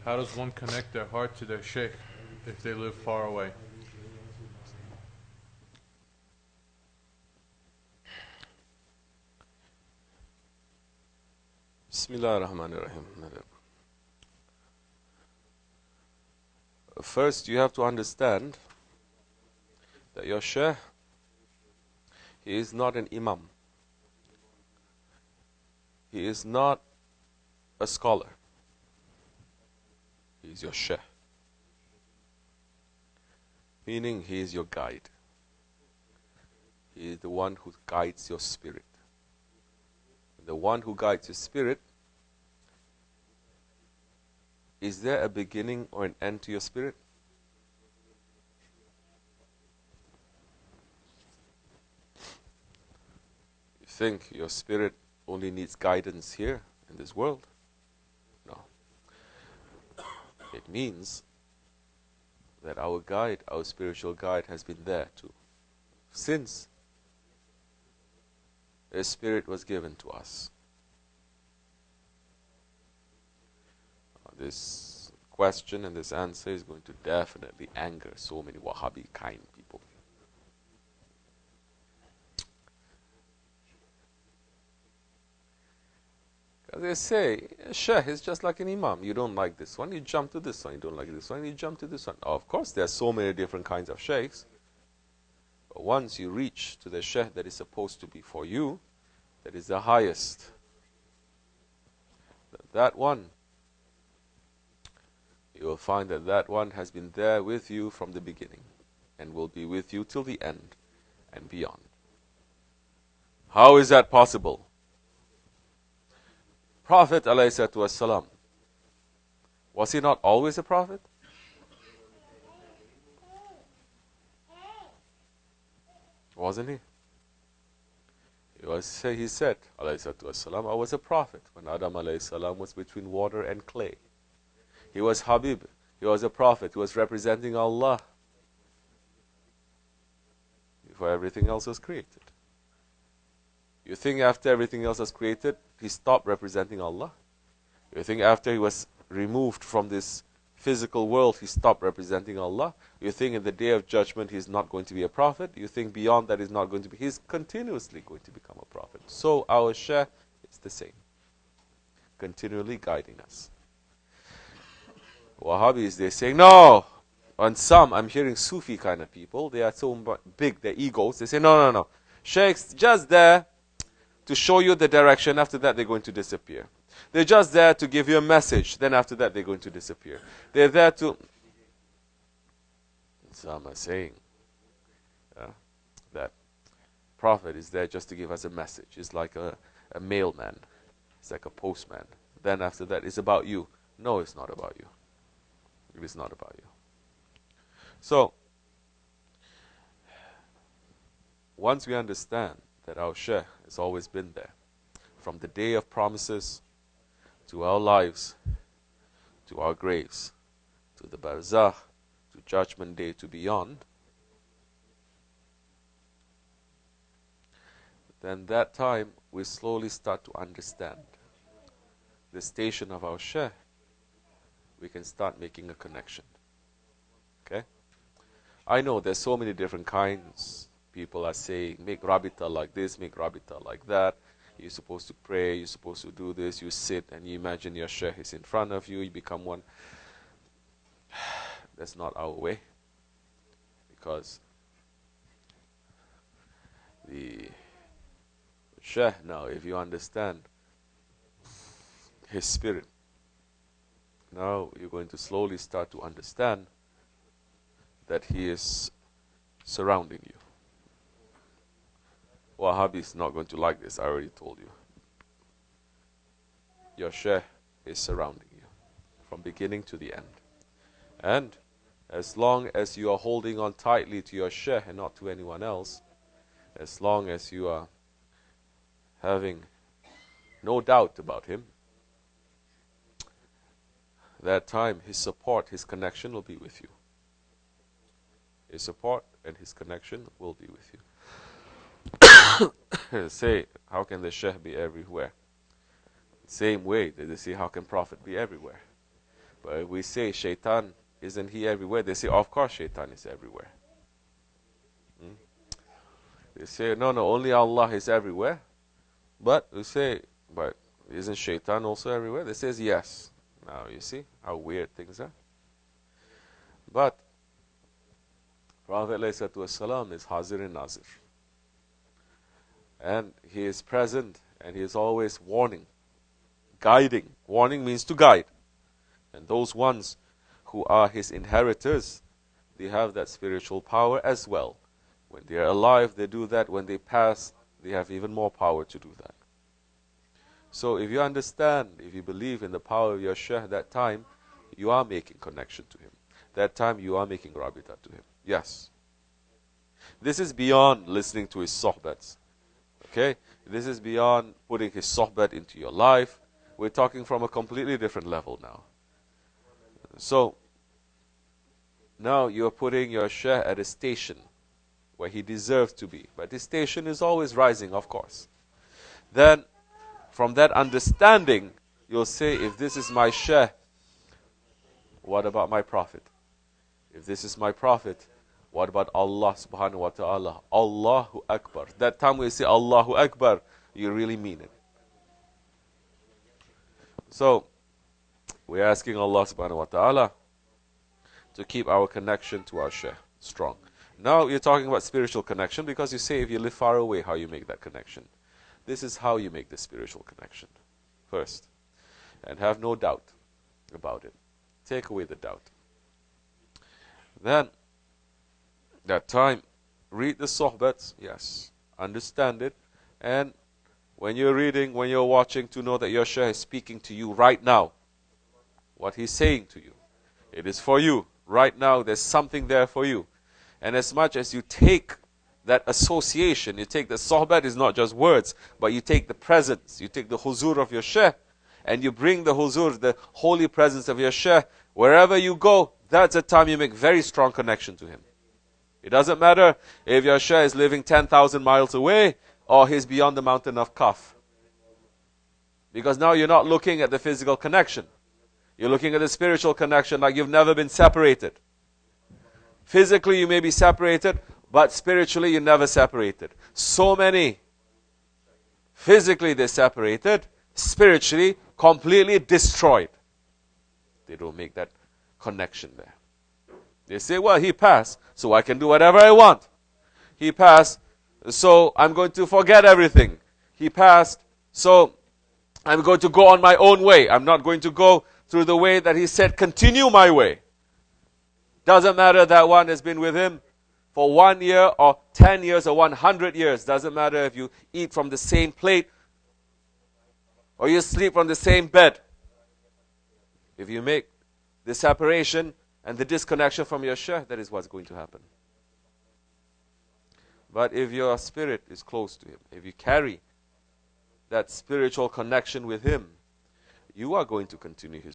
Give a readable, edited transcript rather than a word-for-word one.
How does one connect their heart to their Shaykh if they live far away? Bismillah ar-Rahman ar-Rahim. First, you have to understand that your Shaykh, he is not an Imam. He is not a scholar. He is your Shaykh. Meaning, he is your guide. He is the one who guides your spirit. The one who guides your spirit, is there a beginning or an end to your spirit? You think your spirit only needs guidance here in this world? No. It means that our guide, our spiritual guide, has been there too. Since a spirit was given to us. This question and this answer is going to definitely anger so many Wahhabi kind people. Because they say, Shaykh is just like an Imam. You don't like this one, you jump to this one. You don't like this one, you jump to this one. Of course, there are so many different kinds of Shaykhs. But once you reach to the Shaykh that is supposed to be for you, that is the highest, that one, you will find that that one has been there with you from the beginning and will be with you till the end and beyond. How is that possible? Prophet ﷺ, was he not always a prophet? Wasn't he? He said, ﷺ, I was a prophet when Adam ﷺ was between water and clay. He was Habib. He was a prophet. He was representing Allah before everything else was created. You think after everything else was created, he stopped representing Allah? You think after he was removed from this physical world, he stopped representing Allah? You think in the day of judgment, he's not going to be a prophet? You think beyond that, he's not going to be? He's continuously going to become a prophet. So our Shaykh is the same, continually guiding us. Wahhabis, they're saying, no. On some, I'm hearing Sufi kind of people, they are so big, their egos, they say, no, no, no. Shaykh's just there to show you the direction. After that, they're going to disappear. They're just there to give you a message. Then after that, they're going to disappear. They're there to... Some are saying that Prophet is there just to give us a message. It's like a mailman. It's like a postman. Then after that, it's about you. No, it's not about you. It is not about you. So, once we understand that our Shaykh has always been there, from the day of promises, to our lives, to our graves, to the barzakh, to judgment day, to beyond, then that time we slowly start to understand the station of our Shaykh. We can start making a connection. Okay? I know there's so many different kinds. People are saying, make rabita like this, make rabita like that. You're supposed to pray, you're supposed to do this, you sit and you imagine your Shaykh is in front of you, you become one. That's not our way. Because the Shaykh now, if you understand his spirit, now you're going to slowly start to understand that he is surrounding you. Wahhabi is not going to like this, I already told you. Your Shaykh is surrounding you from beginning to the end. And as long as you are holding on tightly to your Shaykh and not to anyone else, as long as you are having no doubt about him, that time his support, his connection will be with you. His support and his connection will be with you. Say, how can the Shaykh be everywhere? Same way that they say, how can Prophet be everywhere? But if we say, Shaitan, isn't he everywhere? They say, of course Shaitan is everywhere. They say, no, only Allah is everywhere. But we say, but isn't Shaitan also everywhere? They say, yes. Now you see how weird things are. But Prophet ﷺ is Hazir and Nazir. And he is present and he is always warning, guiding. Warning means to guide. And those ones who are his inheritors, they have that spiritual power as well. When they are alive, they do that. When they pass, they have even more power to do that. So if you understand, if you believe in the power of your Shaykh, that time you are making connection to him. That time you are making rabita to him. Yes. This is beyond listening to his sohbats. Okay? This is beyond putting his sohbat into your life. We're talking from a completely different level now. So, now you're putting your Shaykh at a station where he deserves to be. But this station is always rising, of course. Then, from that understanding, you'll say, if this is my Shaykh, what about my Prophet? If this is my Prophet, what about Allah subhanahu wa ta'ala? Allahu Akbar. That time we say Allahu Akbar, you really mean it. So, we're asking Allah subhanahu wa ta'ala to keep our connection to our Shaykh strong. Now you're talking about spiritual connection because you say if you live far away, how you make that connection. This is how you make the spiritual connection. First. And have no doubt about it. Take away the doubt. Then, that time, read the sohbats, yes. Understand it. And when you're reading, when you're watching, to know that your Shaykh is speaking to you right now. What he's saying to you. It is for you. Right now, there's something there for you. And as much as you take that association, you take the sohbat is not just words, but you take the presence, you take the huzur of your Shaykh, and you bring the huzur, the holy presence of your Shaykh, wherever you go, that's the time you make very strong connection to him. It doesn't matter if your Shaykh is living 10,000 miles away, or he's beyond the mountain of Kaf. Because now you're not looking at the physical connection. You're looking at the spiritual connection like you've never been separated. Physically you may be separated, but spiritually you're never separated. So many, physically they're separated, spiritually completely destroyed. They don't make that connection there. They say, well, he passed, so I can do whatever I want. He passed, so I'm going to forget everything. He passed, so I'm going to go on my own way. I'm not going to go through the way that he said, continue my way. Doesn't matter that one has been with him for 1 year or 10 years or 100 years. Doesn't matter if you eat from the same plate or you sleep from the same bed. If you make the separation and the disconnection from your Shaykh, that is what's going to happen. But if your spirit is close to him, if you carry that spiritual connection with him, you are going to continue his